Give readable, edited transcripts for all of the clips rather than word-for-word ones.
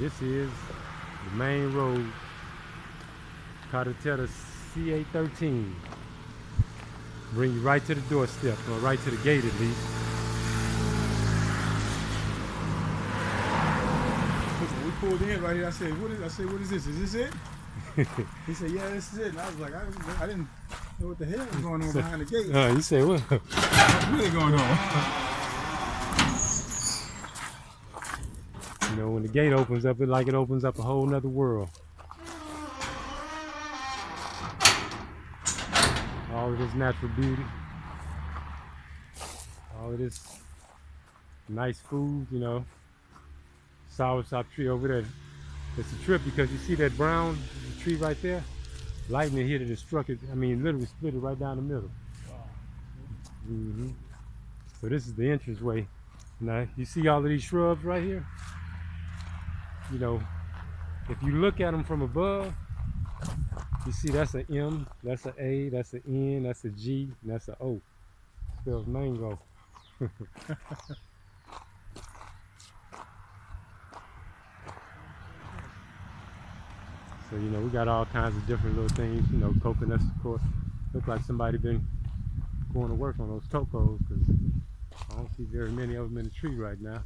This is the main road, Carretera CA13. Bring you right to the doorstep, or right to the gate at least. We pulled in right here. I said, what is this? Is this it? He said, yeah, this is it. And I was like, I didn't know what the hell was going on behind the gate. You say what? What's really going on? You know, when the gate opens up, it opens up a whole nother world. All of this natural beauty, all of this nice food, you know. Soursop tree over there. It's a trip because you see that brown tree right there? Lightning hit it and struck it. I mean, literally split it right down the middle. Wow. So this is the entranceway. Now, you see all of these shrubs right here? You know, if you look at them from above, you see that's an M, that's an A, that's an N, that's a G, and that's an O. It spells mango. So, you know, we got all kinds of different little things, you know, coconuts, of course. Look like somebody been going to work on those cocos, because I don't see very many of them in the tree right now.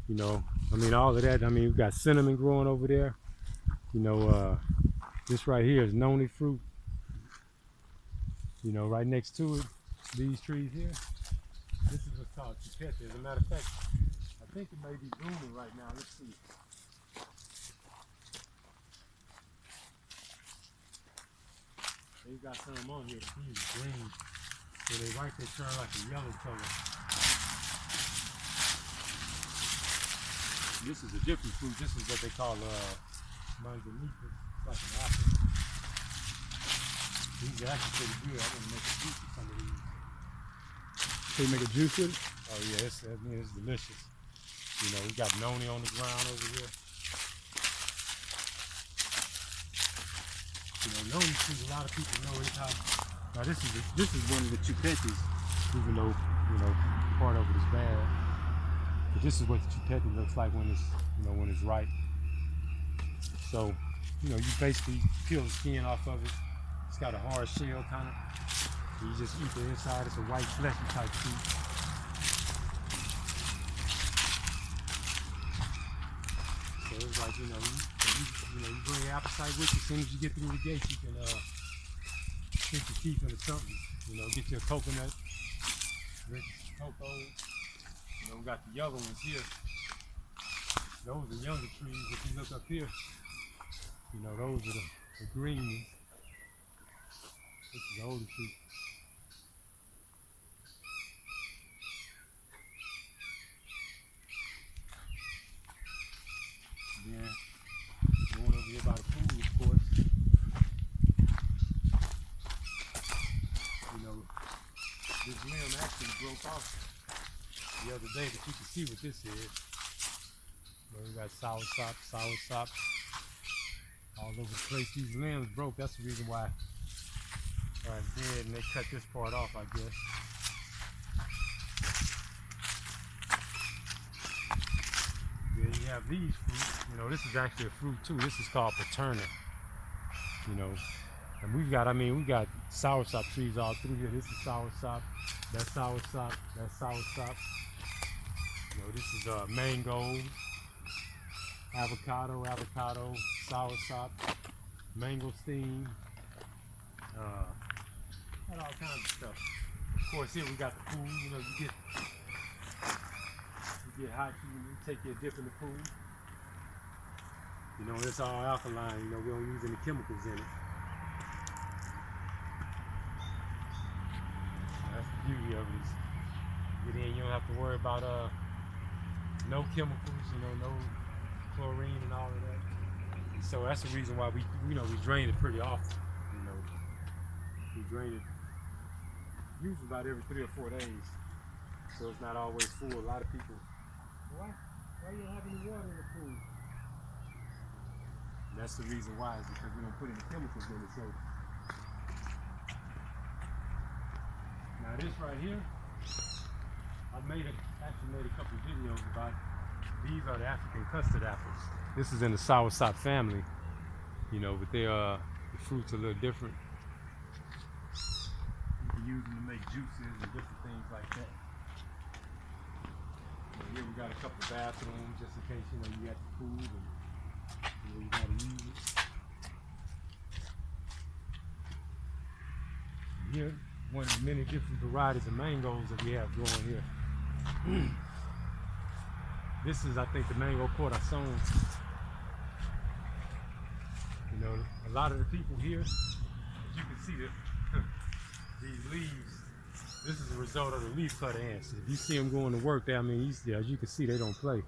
You know, I mean, all of that, I mean, we've got cinnamon growing over there. You know, this right here is noni fruit. You know, right next to it, these trees here. This is what's called chupete. As a matter of fact, I think it may be blooming right now. Let's see. They've got some on here. These are green. So they right, they turn like a yellow color. This is a different fruit. This is what they call manzanita. It's like an apple. These are actually pretty good. I'm gonna make a juice with some of these. So you make a juice with it? Oh yeah, it's delicious. You know, we got noni on the ground over here. You know, noni fruit, a lot of people know it. Now this is one of the chupetes, even though, you know, part of it is bad. But this is what the chupete looks like when it's, you know, when it's ripe. So, you know, you basically peel the skin off of it. It's got a hard shell kind of. You just eat the inside. It's a white fleshy type fruit. So it's like, you know, you bring your appetite with you. As soon as you get through the gate, you can sink your teeth into something. You know, get your coconut, drink some cocoa. You know, we got the yellow ones here. Those are younger trees. If you look up here, you know, those are the green ones. This is the older tree. Then going over here by the pool, of course. You know, this limb actually broke off the other day, but you can see what this is. You know, we got soursop all over the place. These limbs broke. That's the reason why it's dead, and they cut this part off, I guess. Then you have these fruits. You know, this is actually a fruit too. This is called paterna. You know, and we got soursop trees all through here. This is soursop, that's soursop, that's soursop. You know, this is mango, avocado, soursop, mangosteen, got all kinds of stuff. Of course, here we got the pool. You know, you get hot, you take your dip in the pool. You know, it's all alkaline. You know, we don't use any chemicals in it. That's the beauty of it. Get in, you don't have to worry about no chemicals. You know, no chlorine and all of that. And so that's the reason why we drain it pretty often. You know, we drain it usually about every 3 or 4 days. So it's not always full. A lot of people, why you don't have any water in the pool? And that's the reason why, is because we don't put any chemicals in it. So now this right here, I actually made a couple of videos about These are the African custard apples. This is in the soursop family, you know, but the fruit's a little different. You can use them to make juices and different things like that. And here we got a couple of bathrooms just in case, you know, you got the food and you know, you gotta use it. And here, one of the many different varieties of mangoes that we have growing here. This is, I think, the mango corazon. You know, a lot of the people here, as you can see, these leaves, this is a result of the leaf cutter ants. If you see them going to work, I mean, as you can see, they don't play.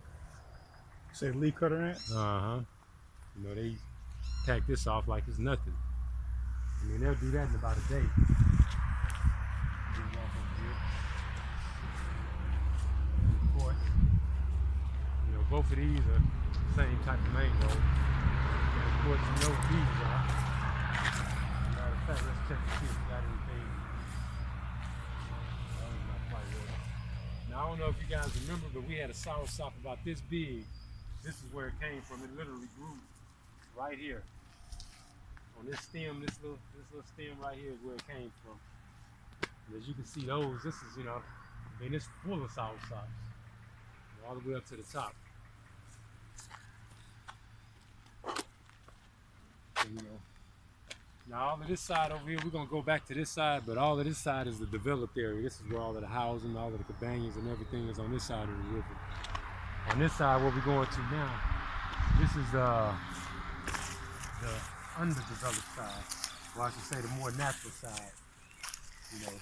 Say leaf cutter ants? Uh-huh. You know, they tack this off like it's nothing. I mean, they'll do that in about a day. Of course, you know, both of these are the same type of mango. And of course, you know what these are. Matter of fact, let's check to see if we got anything. Oh, it's not quite ready. Now, I don't know if you guys remember, but we had a soursop about this big. This is where it came from. It literally grew right here. On this stem, this little stem right here is where it came from. And as you can see, this is, you know, I mean, it's full of soursops, all the way up to the top. And, you know, now all of this side over here, we're gonna go back to this side, but all of this side is the developed area. This is where all of the housing, all of the cabanas and everything is on this side of the river. On this side, where we're going to now, this is the underdeveloped side, or I should say the more natural side. You know,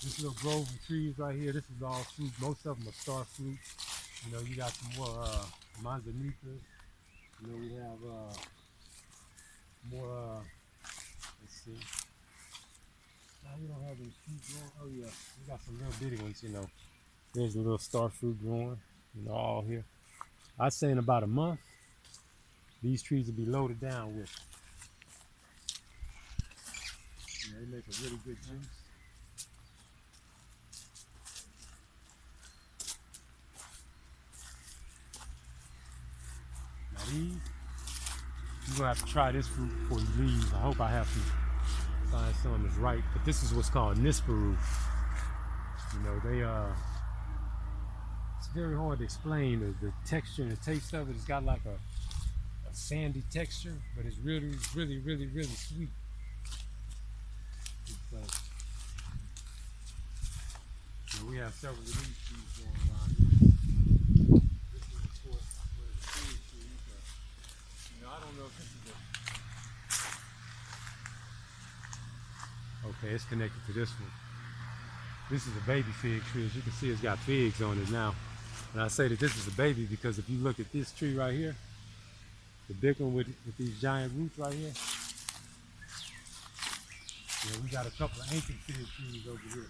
this little grove of trees right here, this is all fruit. Most of them are star fruit. You know, you got some more manzanitas. You know, we have more, let's see. Now we don't have any fruit growing. Oh yeah, we got some real bitty ones, you know. There's a little star fruit growing, you know, all here. I'd say in about a month, these trees will be loaded down with. You know, they make a really good juice. Now these, you're gonna have to try this fruit before you leave. I hope I have to find some that's right. But this is what's called Nisparu. You know, it's very hard to explain the texture and the taste of it. It's got like a sandy texture, but it's really, really, really, really sweet. You know, we have several of these trees going around here. This is, of course, one of the fruit trees. You know, I don't know if this is okay, it's connected to this one. This is a baby fig tree. As you can see, it's got figs on it now. And I say that this is a baby because if you look at this tree right here, the big one with these giant roots right here, you know, we got a couple of ancient fig trees over here.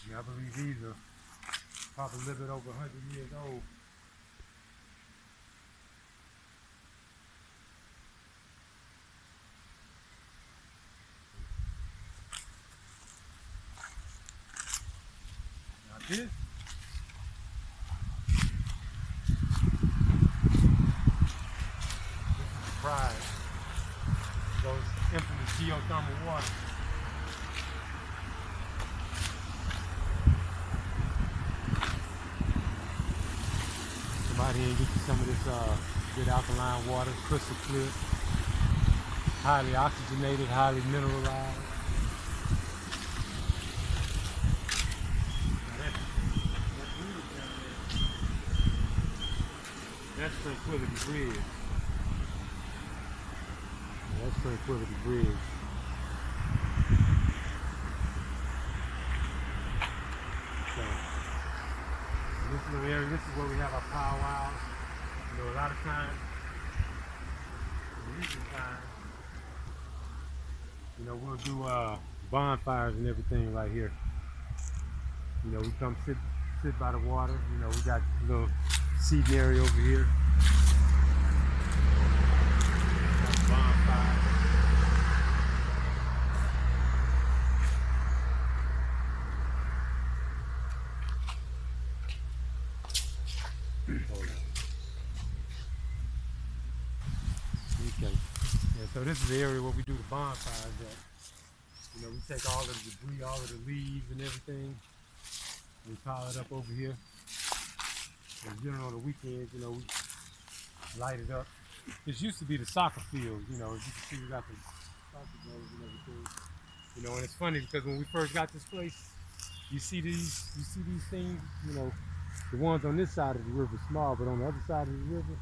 And I believe these are probably a little bit over 100 years old. Now this pride, those infamous geothermal water. Somebody and get you some of this good alkaline water, crystal clear, highly oxygenated, highly mineralized. That's Tranquility Bridge. That's Tranquility Bridge. So, this little area, this is where we have our powwows. You know, a lot of times, in recent times, you know, we'll do bonfires and everything right here. You know, we come sit by the water. You know, we got a little seating area over here. Got a bonfire. So this is the area where we do the bonfires at. You know, we take all of the debris, all of the leaves and everything, and we pile it up over here. And generally on the weekends, you know, we light it up. This used to be the soccer field, you know, as you can see we got the soccer goals and everything. You know, and it's funny because when we first got this place, you see these things, you know, the ones on this side of the river small, but on the other side of the river,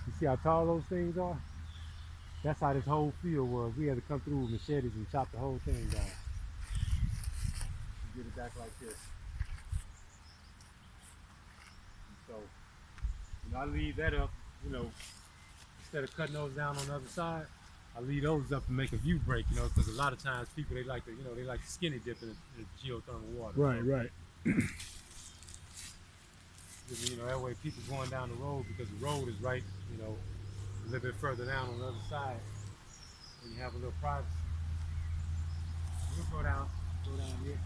you see how tall those things are? That's how this whole field was. We had to come through with machetes and chop the whole thing down. Get it back like this. And so, you know, I leave that up, you know, instead of cutting those down on the other side, I leave those up and make a view break, you know, because a lot of times people, they like to, you know, they like to skinny dip in the geothermal water. Right, right. You know, that way people going down the road, because the road is right, you know, a little bit further down on the other side, and you have a little privacy. We'll go down here.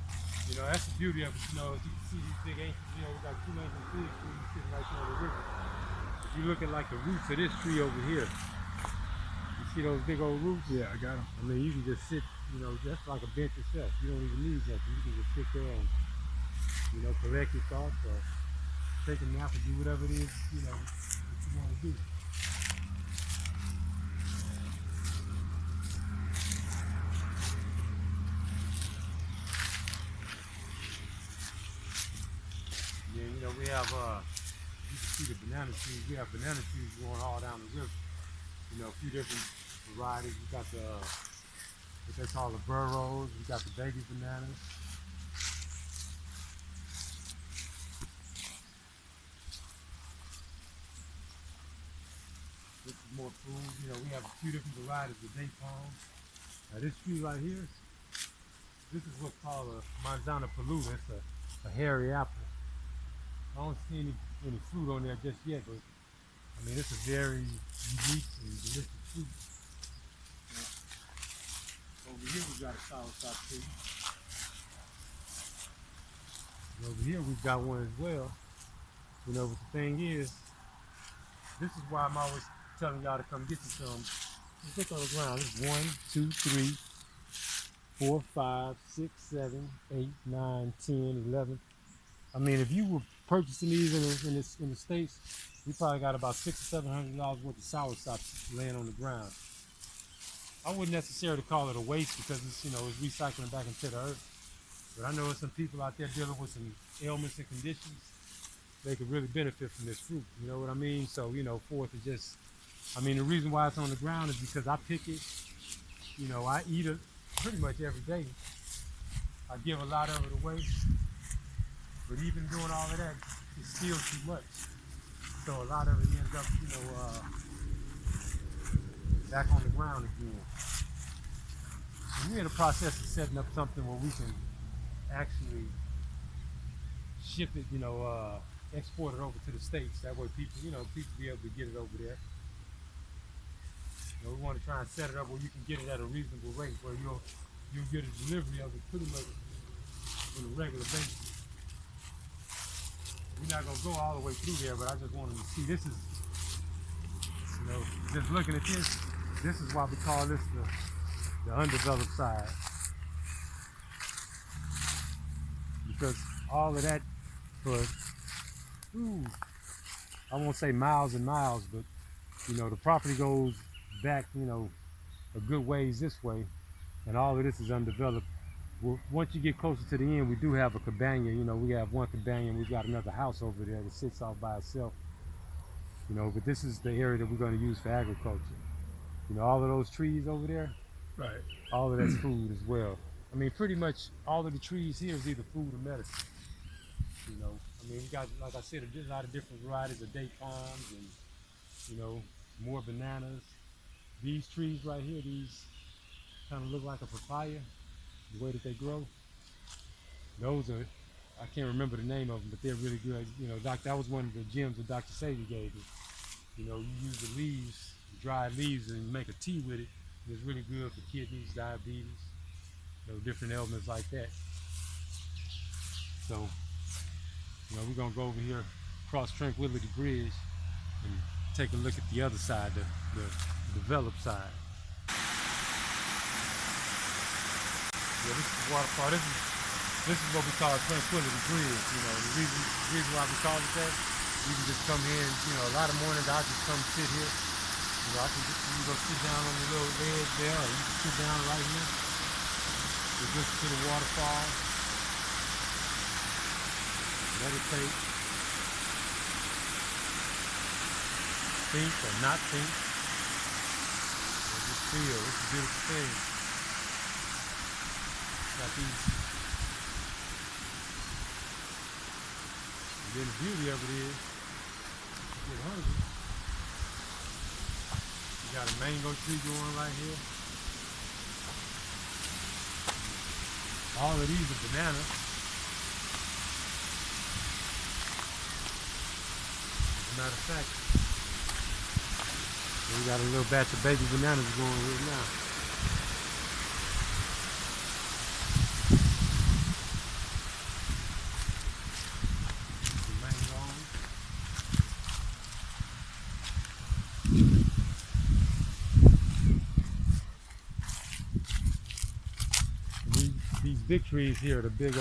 You know, that's the beauty of it. You know, as you can see these big ancient, you know, we got 2 ancient big trees sitting right there on the river. If you look at like the roots of this tree over here, you see those big old roots? Yeah, I got them. I mean, you can just sit, you know, just like a bench yourself. You don't even need nothing. You can just sit there and, you know, collect your thoughts or take a nap or do whatever it is, you know, that you want to do. And then, you know, we have, you can see the banana trees. We have banana trees going all down the river. You know, a few different varieties. We got the, what they call the burros. We got the baby bananas. This is more food. You know, we have a few different varieties of date palms. Now this tree right here, this is what's called a manzana peluda. It's a hairy apple. I don't see any fruit on there just yet, but I mean, it's a very unique and delicious fruit. Over here we got a soursop tree. And over here we've got one as well. You know, but the thing is, this is why I'm always telling y'all to come get you some. Just look on the ground. It's 1, 2, 3, 4, 5, 6, 7, 8, 9, 10, 11. I mean, if you were purchasing these in the States, we probably got about $600 or $700 worth of soursop laying on the ground. I wouldn't necessarily call it a waste because it's, you know, it's recycling back into the earth. But I know there's some people out there dealing with some ailments and conditions. They could really benefit from this fruit. You know what I mean? So, you know, for it to just, I mean, the reason why it's on the ground is because I pick it. You know, I eat it pretty much every day. I give a lot of it away. But even doing all of that, it's still too much. So a lot of it ends up, you know, back on the ground again. And we're in the process of setting up something where we can actually ship it, you know, export it over to the States. That way people, you know, people be able to get it over there. You know, we want to try and set it up where you can get it at a reasonable rate, where you'll get a delivery of it pretty much on a regular basis. We're not going to go all the way through there, but I just wanted to see. This is, you know, just looking at this is why we call this the undeveloped side. Because all of that for, I won't say miles and miles, but, you know, the property goes back, you know, a good ways this way, and all of this is undeveloped. Well, once you get closer to the end, we do have a cabana. You know, we have one cabana. We've got another house over there that sits off by itself. You know, but this is the area that we're going to use for agriculture. You know, all of those trees over there, Right. all of that's food as well. I mean, pretty much all of the trees here is either food or medicine. You know, I mean, we got, like I said, a lot of different varieties of date palms and, you know, more bananas. These trees right here, these kind of look like a papaya. The way that they grow, those are, I can't remember the name of them, but they're really good. You know, that was one of the gems that Dr. Sadie gave me. You know, you use the leaves, the dried leaves, and you make a tea with it. It's really good for kidneys, diabetes, you know, different ailments like that. So, you know, we're gonna go over here, cross Tranquility Bridge, and take a look at the other side, the developed side. Yeah, this is the waterfall. This is what we call a tranquility bridge. You know, the reason why we call it that, you can just come here and, you know, a lot of mornings I'll just come sit here. You know, I can just, you go sit down on the little ledge there, or you can sit down right here. Just listen to the waterfall. Meditate. Think or not think. Or just feel. It's a beautiful thing. Got these. And then the beauty of it is, you get hungry. You got a mango tree growing right here. All of these are bananas. As a matter of fact, we got a little batch of baby bananas going here now. These big trees here are the big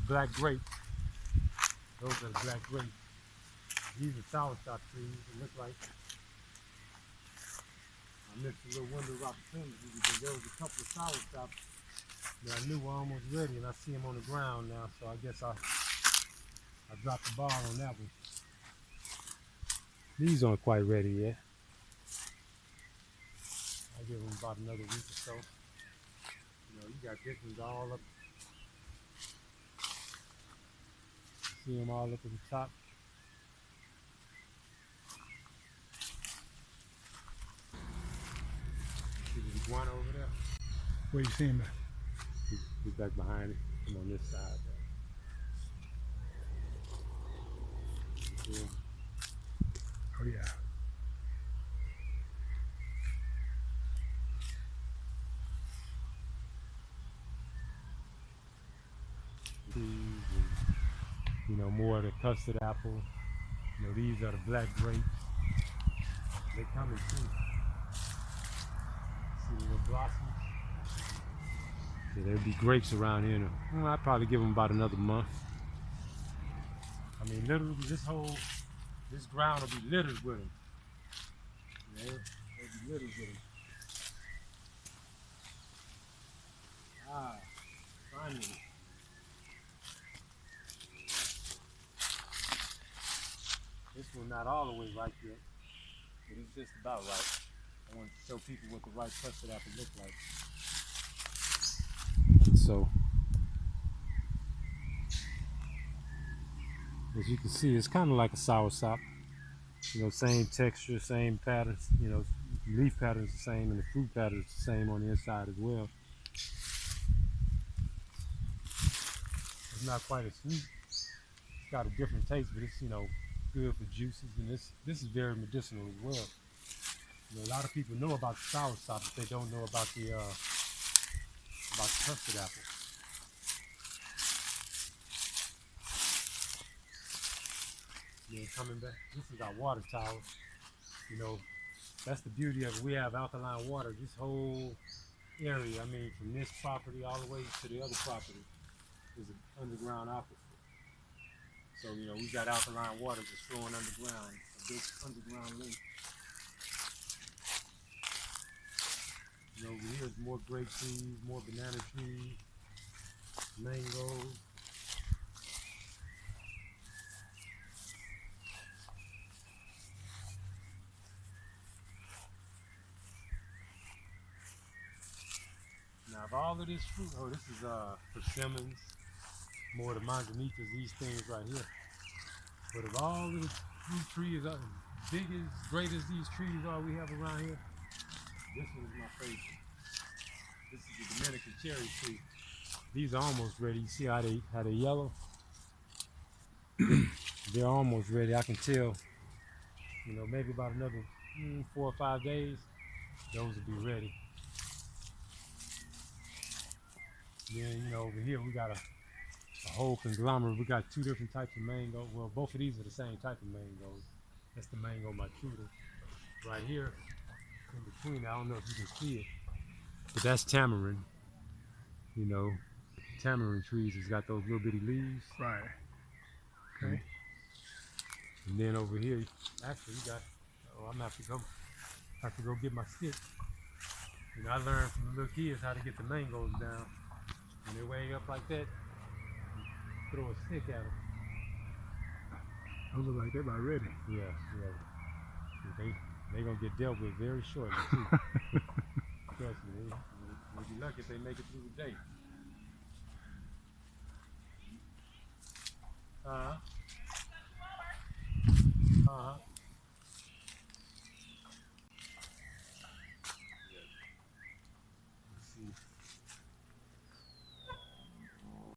black grapes. Those are the black grapes. These are soursop trees. It look like I missed a little window of opportunity because there was a couple of soursops that I knew were almost ready, and I see them on the ground now. So I guess I dropped the ball on that one. These aren't quite ready yet. I'll give them about another week or so. You know, you got this ones all up. See them all up at the top. See the iguana over there? Where you see him at? He's back behind it. I'm on this side there. Yeah. Oh yeah. And, you know, more of the custard apple. You know, these are the black grapes. They come in too. See the little blossoms? Yeah, there'll be grapes around here. Well, I'd probably give them about another month. I mean, literally, this ground will be littered with them. Yeah, it'll be littered with them. Ah, finally. This one not all the way right yet, but it's just about right. I want to show people what the right custard apple looks like. And so, as you can see, it's kind of like a soursop. You know, same texture, same patterns. You know, leaf pattern's the same, and the fruit pattern's the same on the inside as well. It's not quite as sweet. It's got a different taste, but it's, you know, good for juices, and this is very medicinal as well. You know, a lot of people know about the soursop, but they don't know about the custard apple. Yeah, coming back. This is our water tower. You know, that's the beauty of it. We have alkaline water. This whole area, I mean, from this property all the way to the other property, is an underground aquifer. So, you know, we got alkaline water just flowing underground, a big underground lake. You know, over here is more grape trees, more banana trees, mangoes. Now, of all of this fruit, oh, this is persimmons, more of the manzanitas, these things right here. But of all of the fruit trees, as big as, great as these trees are we have around here, this one is my favorite. This is the Dominican cherry tree. These are almost ready. You see how they yellow? They're almost ready. I can tell, you know, maybe about another 4 or 5 days, those will be ready. Then, you know, over here we got a whole conglomerate. We got 2 different types of mango. Well, both of these are the same type of mangoes. That's the mango machuda. Right here, in between, I don't know if you can see it, but that's tamarind. you know, tamarind trees has got those little bitty leaves. Right. Okay. And then over here, actually, you got. Oh, I'm gonna have to go get my stick. You know, I learned from the little kids how to get the mangoes down. When they're way up like that, throw a stick at them. Those look like they're about ready. Yeah. They gonna get dealt with very shortly too. Trust me, we'll be lucky if they make it through the day. Uh-huh.